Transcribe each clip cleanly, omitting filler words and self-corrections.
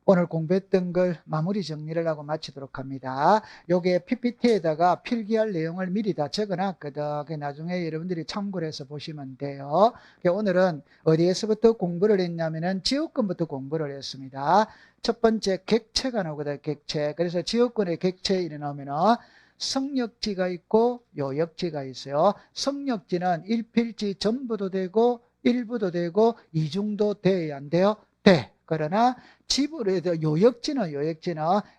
오늘 공부했던 걸 마무리 정리를 하고 마치도록 합니다. 요게 PPT에다가 필기할 내용을 미리 다 적어놨거든. 나중에 여러분들이 참고를 해서 보시면 돼요. 오늘은 어디에서부터 공부를 했냐면은 지역권부터 공부를 했습니다. 첫 번째 객체가 나오거든, 객체. 그래서 지역권의 객체에 일어나면은 성역지가 있고 요역지가 있어요. 성역지는 일필지 전부도 되고 일부도 되고 이중도 돼야 안 돼요? 돼. 그러나 요역지는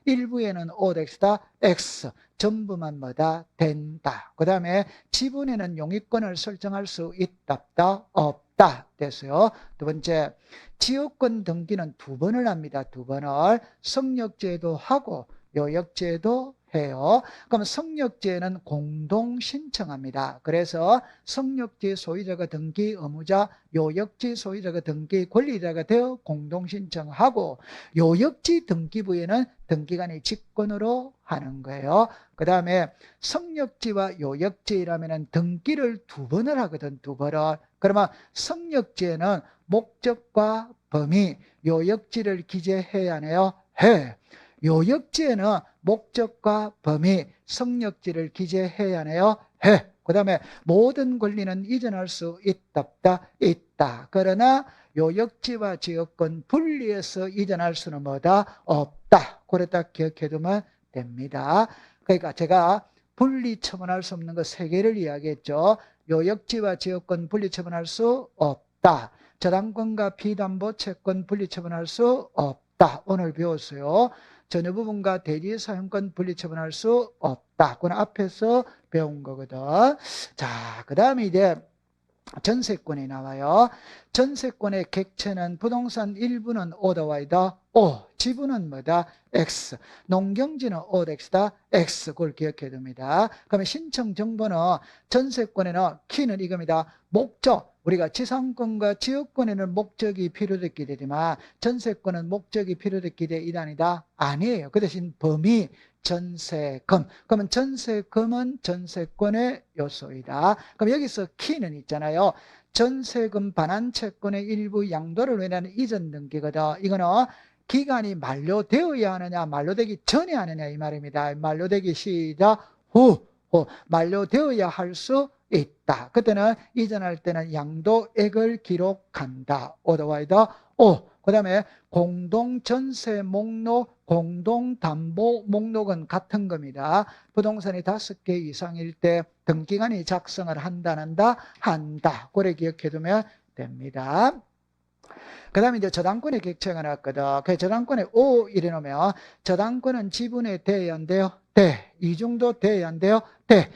일부에는 OX다, X. 전부만 뭐다? 된다. 그 다음에 지분에는 용의권을 설정할 수 있다, 없다. 됐어요. 두 번째, 지역권 등기는 두 번을 합니다. 두 번을. 성역제도 하고 요역제도 해요. 그럼 성역제는 공동 신청합니다. 그래서 성역제 소유자가 등기 의무자, 요역지 소유자가 등기 권리자가 되어 공동 신청하고 요역지 등기부에는 등기관이 직권으로 하는 거예요. 그 다음에 성역지와 요역지라면 등기를 두 번을 하거든, 두 번을. 그러면 성역지에는 목적과 범위, 요역지를 기재해야 하네요. 해. 요역지에는 목적과 범위, 성역지를 기재해야 하네요. 해. 그 다음에 모든 권리는 이전할 수 있다, 있다. 그러나 요역지와 지역권 분리해서 이전할 수는 뭐다? 없다. 그랬다 기억해두면 됩니다. 그러니까 제가 분리 처분할 수 없는 것 세 개를 이야기했죠. 요역지와 지역권 분리 처분할 수 없다. 저당권과 피담보 채권 분리 처분할 수 없다. 오늘 배웠어요. 전유 부분과 대리 사용권 분리 처분할 수 없다. 그건 앞에서 배운 거거든. 자, 그 다음에 이제 전세권이 나와요. 전세권의 객체는 부동산 일부는 O다, O. 지분은 뭐다? X. 농경지는 OX다, X. 그걸 기억해 둡니다. 그러면 신청 정보는 전세권에는 키는 이겁니다. 목적. 우리가 지상권과 지역권에는 목적이 필요했기 되지만 전세권은 목적이 필요했기 때이다 아니에요. 그 대신 범위, 전세금. 그러면 전세금은 전세권의 요소이다. 그럼 여기서 키는 있잖아요. 전세금 반환채권의 일부 양도를 위한 이전 등기거든. 이거는 기간이 만료되어야 하느냐, 만료되기 전에 하느냐 이 말입니다. 만료되기 시작 후, 만료되어야 할 수 있다. 그때는 이전할 때는 양도액을 기록한다. 오더와이더 오. 그 다음에 공동전세 목록, 공동담보 목록은 같은 겁니다. 부동산이 5개 이상일 때 등기관이 작성을 한다. 그래 기억해두면 됩니다. 그 다음에 이제 저당권의 객체가 나왔거든. 그 저당권에 O 이래 놓으면 저당권은 지분에 돼야 안 돼요? 돼. 이중도 돼야 안 돼요? 돼.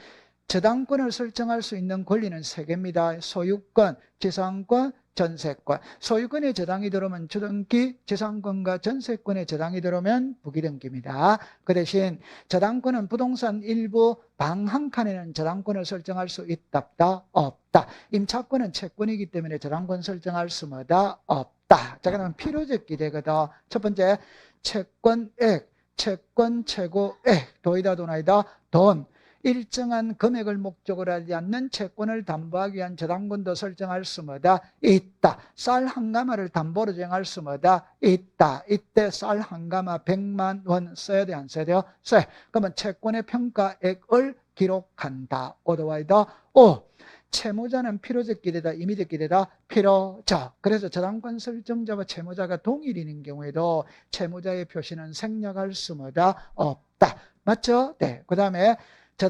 저당권을 설정할 수 있는 권리는 3개입니다. 소유권, 지상권, 전세권. 소유권에 저당이 들어오면 주등기, 지상권과 전세권에 저당이 들어오면 부기등기입니다. 그 대신 저당권은 부동산 일부 방 한 칸에는 저당권을 설정할 수 있다, 없다. 임차권은 채권이기 때문에 저당권 설정할 수 뭐다, 없다. 자, 그러면 필요적 기대거든. 첫 번째, 채권액, 채권 최고액, 도이다 돈아이다, 돈. 일정한 금액을 목적으로 하지 않는 채권을 담보하기 위한 저당권도 설정할 수 뭐다? 있다. 쌀 한 가마를 담보로 정할 수 뭐다? 있다. 이때 쌀 한 가마 100만 원 써야 돼, 안 써야 돼요? 써야. 그러면 채권의 평가액을 기록한다. 오더와이더 오. 채무자는 필요적 기대다, 임의적 기대다, 필요적. 그래서 저당권 설정자와 채무자가 동일인 경우에도 채무자의 표시는 생략할 수 뭐다? 없다. 맞죠? 네. 그 다음에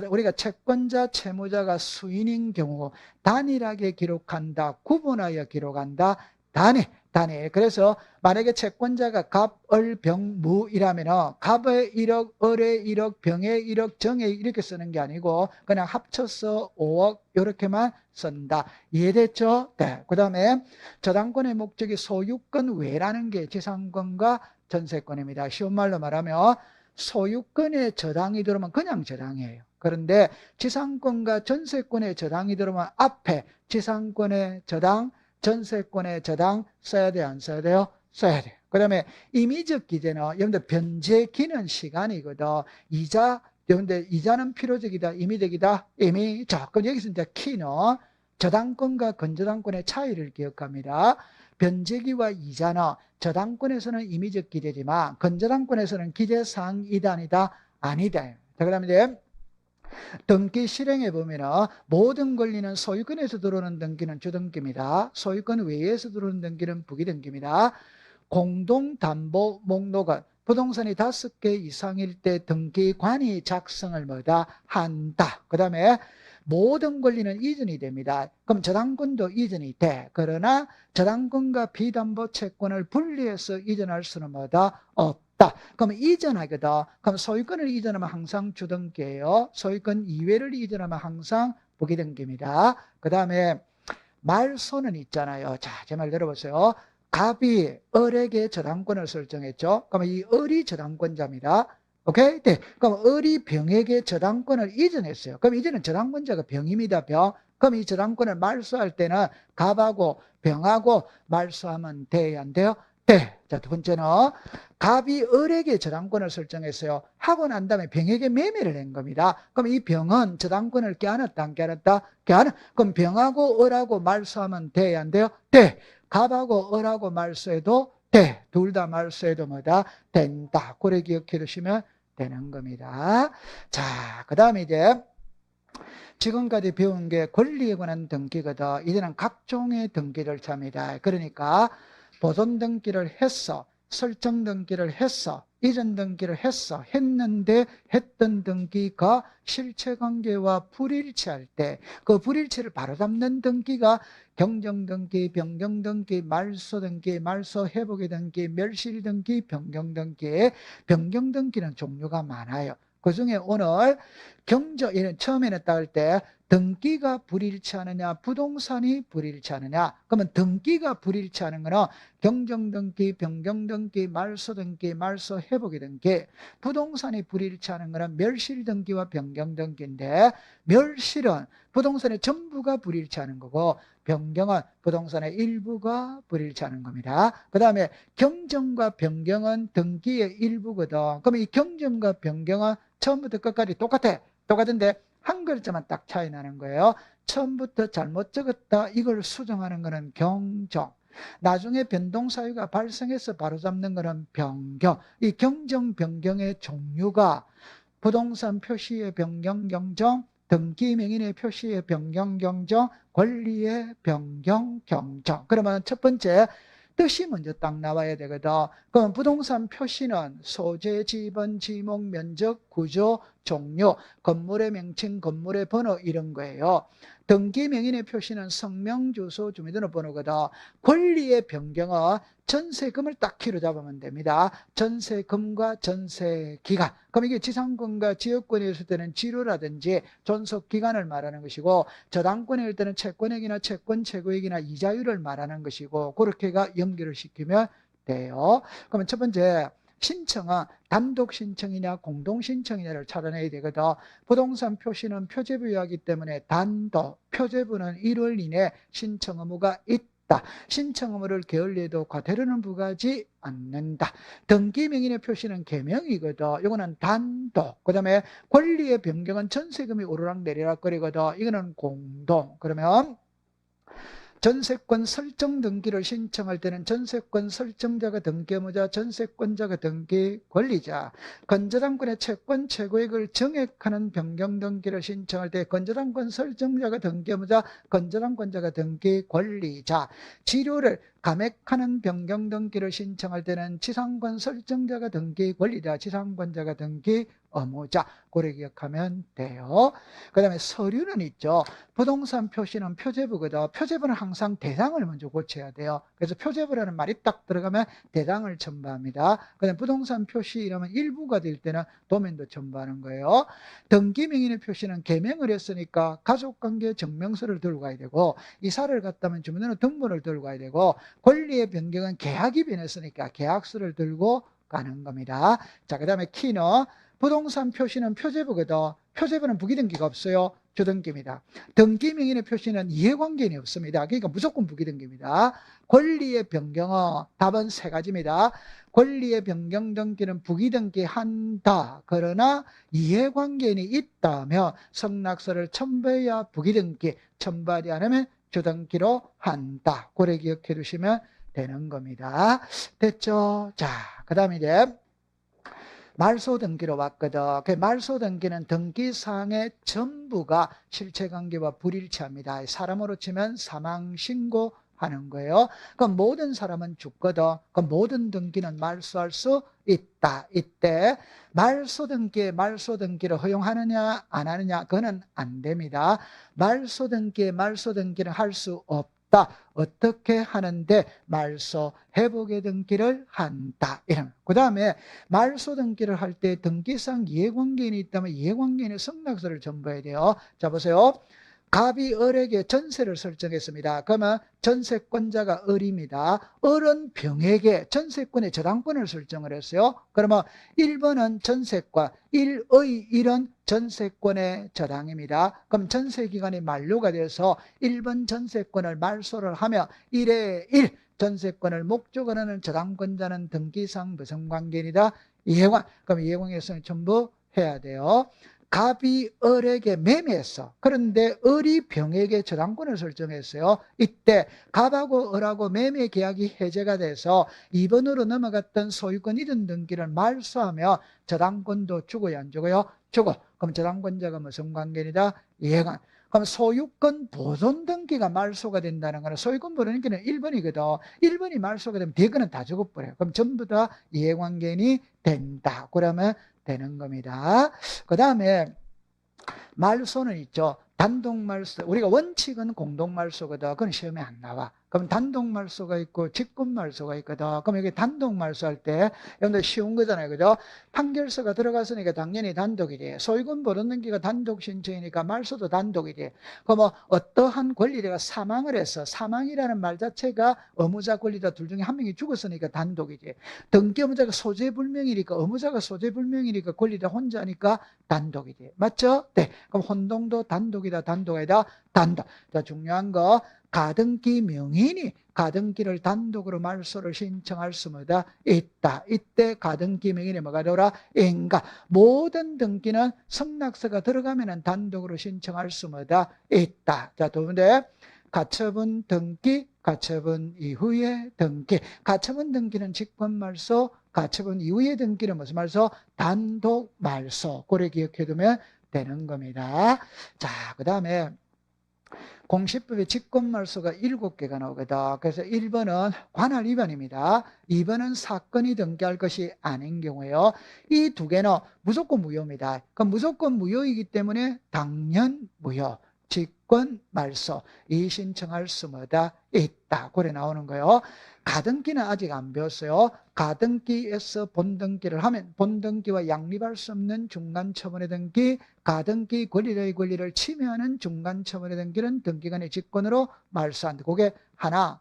우리가 채권자, 채무자가 수인인 경우 단일하게 기록한다, 구분하여 기록한다, 단일. 그래서 만약에 채권자가 갑, 을, 병, 무이라면 갑에 1억, 을에 1억, 병에 1억, 정에 이렇게 쓰는 게 아니고 그냥 합쳐서 5억 이렇게만 쓴다. 이해됐죠? 네. 그 다음에 저당권의 목적이 소유권 외라는 게 지상권과 전세권입니다. 쉬운 말로 말하면 소유권에 저당이 들어오면 그냥 저당이에요. 그런데 지상권과 전세권에 저당이 들어오면 앞에 지상권의 저당, 전세권의 저당 써야 돼요, 안 써야 돼요? 써야 돼요. 그 다음에 임의적 기재는 여러분들 변제 기는 시간이거든. 여러분들 이자는 필요적이다, 임의적이다, 임의적. 그럼 여기서 이제 키는 저당권과 건저당권의 차이를 기억합니다. 변제기와 이자는 저당권에서는 임의적 기재지만 건저당권에서는 기재사항이다 아니다? 아니다. 자, 그 다음에 이제 등기 실행에 보면은 모든 권리는 소유권에서 들어오는 등기는 주등기입니다. 소유권 외에서 들어오는 등기는 부기등기입니다. 공동담보 목록은 부동산이 5개 이상일 때 등기관이 작성을 뭐다? 한다. 그 다음에 모든 권리는 이전이 됩니다. 그럼 저당권도 이전이 돼. 그러나 저당권과 비담보 채권을 분리해서 이전할 수는 뭐다? 없다. 그럼 이전하거든. 그럼 소유권을 이전하면 항상 주등기예요. 소유권 이외를 이전하면 항상 부기등기입니다. 그 다음에 말소는 있잖아요. 자, 제 말 들어보세요. 갑이 을에게 저당권을 설정했죠. 그러면 이 을이 저당권자입니다. 오케이? 네. 그럼 을이 병에게 저당권을 이전했어요. 그럼 이제는 저당권자가 병입니다. 병. 그럼 이 저당권을 말소할 때는 갑하고 병하고 말소하면 돼요? 안 돼요? 네. 자, 두 번째는 갑이 을에게 저당권을 설정했어요. 하고 난 다음에 병에게 매매를 한 겁니다. 그럼 이 병은 저당권을 껴안았다, 안 껴안았다? 껴안아. 그럼 병하고 을하고 말소하면 돼요? 안 돼요? 네. 갑하고 을하고 말소해도 돼. 둘 다 말소해도 뭐다? 된다. 그래 기억해 두시면 되는 겁니다. 자, 그 다음에 이제 지금까지 배운 게 권리에 관한 등기거든. 이제는 각종의 등기 절차입니다. 그러니까 보존 등기를 했어. 설정 등기를 했어. 이전 등기를 했어. 했는데 했던 등기가 실체관계와 불일치할 때 그 불일치를 바로잡는 등기가 경정등기, 변경등기, 말소등기, 말소회복의 등기, 멸실등기, 변경등기. 변경등기는 종류가 많아요. 그 중에 오늘 처음에는 따을 때 등기가 불일치하느냐, 부동산이 불일치하느냐. 그러면 등기가 불일치하는 거는 경정등기, 변경등기, 말소등기, 말소회복의 등기. 부동산이 불일치하는 거는 멸실등기와 변경등기인데 멸실은 부동산의 전부가 불일치하는 거고 변경은 부동산의 일부가 불일치하는 겁니다. 그 다음에 경정과 변경은 등기의 일부거든. 그러면 이 경정과 변경은 처음부터 끝까지 똑같아. 똑같은데 한 글자만 딱 차이 나는 거예요. 처음부터 잘못 적었다. 이걸 수정하는 거는 경정. 나중에 변동사유가 발생해서 바로잡는 거는 변경. 이 경정, 변경의 종류가 부동산 표시의 변경, 경정, 등기 명인의 표시의 변경, 경정, 권리의 변경, 경정. 그러면 첫 번째 뜻이 먼저 딱 나와야 되거든. 그럼 부동산 표시는 소재, 지번, 지목, 면적, 구조, 종류, 건물의 명칭, 건물의 번호 이런 거예요. 등기 명인의 표시는 성명, 주소, 주민등록번호거든. 권리의 변경은 전세금을 딱 키로 잡으면 됩니다. 전세금과 전세기간. 그럼 이게 지상권과 지역권에 있을 때는 지료라든지 존속기간을 말하는 것이고 저당권일 때는 채권액이나 채권 최고액이나 이자율을 말하는 것이고 그렇게가 연결을 시키면 돼요. 그러면 첫 번째 신청은 단독 신청이냐 공동 신청이냐를 찾아내야 되거든. 부동산 표시는 표제부여하기 때문에 단독, 표제부는 1월 이내 신청 의무가 있다. 신청 의무를 게을리해도 과태료는 부과하지 않는다. 등기 명인의 표시는 개명이거든. 이거는 단독. 그 다음에 권리의 변경은 전세금이 오르락 내리락 거리거든. 이거는 공동. 그러면 전세권 설정 등기를 신청할 때는 전세권 설정자가 등기 의무자, 전세권자가 등기 권리자. 건저당권의 채권 최고액을 정액하는 변경 등기를 신청할 때 건저당권 설정자가 등기 의무자, 건저당권자가 등기 권리자. 지료를 감액하는 변경 등기를 신청할 때는 지상권 설정자가 등기 권리자, 지상권자가 등기 의무자. 고래 기억하면 돼요. 그 다음에 서류는 있죠. 부동산 표시는 표제부거든. 표제부는 항상 대상을 먼저 고쳐야 돼요. 그래서 표제부라는 말이 딱 들어가면 대상을 첨부합니다. 그 다음에 부동산 표시 이러면 일부가 될 때는 도면도 첨부하는 거예요. 등기 명인의 표시는 개명을 했으니까 가족관계 증명서를 들고 가야 되고 이사를 갔다면 주민등록 등본을 들고 가야 되고 권리의 변경은 계약이 변했으니까 계약서를 들고 가는 겁니다. 자, 그 다음에 키는 부동산 표시는 표제부거든. 표제부는 부기등기가 없어요. 주등기입니다. 등기 명인의 표시는 이해관계인이 없습니다. 그러니까 무조건 부기등기입니다. 권리의 변경은 답은 세 가지입니다. 권리의 변경 등기는 부기등기 한다. 그러나 이해관계인이 있다면 성락서를 첨부해야 부기등기, 첨부하지 않으면 주등기로 한다. 고래 기억해 두시면 되는 겁니다. 됐죠? 자, 그 다음에 이제 말소등기로 왔거든. 그 말소등기는 등기사항의 전부가 실체관계와 불일치합니다. 사람으로 치면 사망신고하는 거예요. 그럼 모든 사람은 죽거든. 그럼 모든 등기는 말소할 수 있다. 이때 말소등기에 말소등기를 허용하느냐 안 하느냐 그거는 안 됩니다. 말소등기에 말소등기를 할 수 없다. 어떻게 하는데 말소 회복의 등기를 한다. 이런. 그 다음에 말소 등기를 할 때 등기상 이해관계인이 있다면 이해관계인의 승낙서를 첨부해야 돼요. 자, 보세요. 갑이 을에게 전세를 설정했습니다. 그러면 전세권자가 을입니다. 을은 병에게 전세권의 저당권을 설정을 했어요. 그러면 1번은 전세권, 1은 전세권의 저당입니다. 그럼 전세기간이 만료가 돼서 1번 전세권을 말소를 하며 1의 1 전세권을 목적으로 하는 저당권자는 등기상 무슨 관계이다? 이해관. 그럼 이해관계성을 전부 해야 돼요. 갑이 을에게 매매했어. 그런데 을이 병에게 저당권을 설정했어요. 이때 갑하고 을하고 매매 계약이 해제가 돼서 2번으로 넘어갔던 소유권 이전 등기를 말소하며 저당권도 주고요, 안 주고요? 주고. 그럼 저당권자가 무슨 관계이다? 이해관. 그럼 소유권 보존 등기가 말소가 된다는 거는 소유권 보존 등기는 1번이거든. 1번이 말소가 되면 대거는 다 죽어버려요. 그럼 전부 다 이해관계인이 된다. 그러면 되는 겁니다. 그 다음에 말소는 있죠. 단독 말소. 우리가 원칙은 공동 말소거든. 그건 시험에 안 나와. 그럼 단독 말소가 있고 직권 말소가 있거든. 그럼 여기 단독 말소할 때 여러분들 쉬운 거잖아요. 그죠? 판결서가 들어갔으니까 당연히 단독이지. 소유권 보존 등기가 단독 신청이니까 말소도 단독이지. 그럼 어떠한 권리자가 사망을 해서 사망이라는 말 자체가 의무자 권리자 둘 중에 한 명이 죽었으니까 단독이지. 등기 의무자가 소재불명이니까 의무자가 소재불명이니까 권리자 혼자니까 단독이지. 맞죠? 네. 그럼 혼동도 단독이다, 단독 아니다? 단독. 자, 중요한 거 가등기 명인이 가등기를 단독으로 말소를 신청할 수마다 있다. 이때 가등기 명인이 뭐가 되더라? 인가. 모든 등기는 승낙서가 들어가면 단독으로 신청할 수마다 있다. 자, 두 번째 가처분 등기, 가처분 이후의 등기. 가처분 등기는 직권 말소, 가처분 이후의 등기는 무슨 말소? 단독 말소. 그래 기억해두면 되는 겁니다. 자, 그 다음에 공시법에 직권말소가 7개가 나오거든. 그래서 1번은 관할 위반입니다. 2번은 사건이 등기할 것이 아닌 경우에요. 이 두 개는 무조건 무효입니다. 그럼 무조건 무효이기 때문에 당연 무효. 직권말소 이 신청할 수마다 있다. 그래 나오는 거예요. 가등기는 아직 안 배웠어요. 가등기에서 본등기를 하면 본등기와 양립할 수 없는 중간처분의 등기, 가등기 권리자의 권리를 침해하는 중간처분의 등기는 등기관의 직권으로 말소한다. 그게 하나.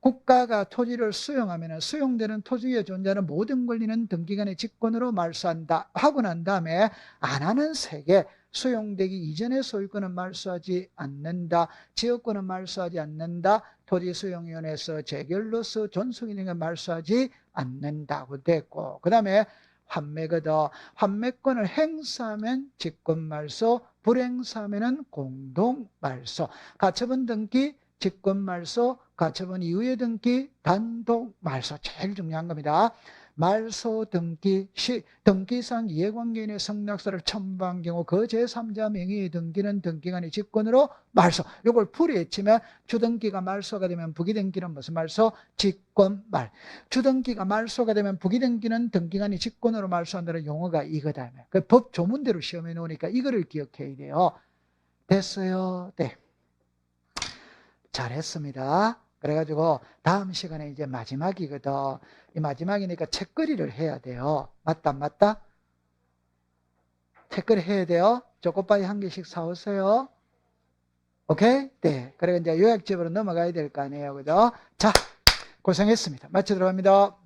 국가가 토지를 수용하면 수용되는 토지 위에 존재하는 모든 권리는 등기관의 직권으로 말소한다 하고 난 다음에 안 하는 세 개. 수용되기 이전의 소유권은 말소하지 않는다. 지역권은 말소하지 않는다. 토지수용위원회에서 재결로서 존속인에게 말소하지 않는다고 됐고, 그 다음에 환매거든. 환매권을 행사하면 직권말소, 불행사하면 공동말소. 가처분 등기, 직권말소, 가처분 이후의 등기, 단독말소. 제일 중요한 겁니다. 말소 등기 시 등기상 이해관계인의 승낙서를 첨부한 경우 그 제3자 명의의 등기는 등기관의 직권으로 말소. 이걸 풀이했지만 주등기가 말소가 되면 부기등기는 무슨 말소? 직권말. 주등기가 말소가 되면 부기등기는 등기관의 직권으로 말소한다는 용어가 이거다. 그 법 조문대로 시험에 놓으니까 이거를 기억해야 돼요. 됐어요? 네. 잘했습니다. 그래가지고 다음 시간에 이제 마지막이거든. 이 마지막이니까 책거리를 해야 돼요. 맞다, 맞다? 책거리 해야 돼요. 초코파이 한 개씩 사오세요. 오케이? 네. 그리고 이제 요약집으로 넘어가야 될 거 아니에요. 그죠? 자, 고생했습니다. 마치 들어갑니다.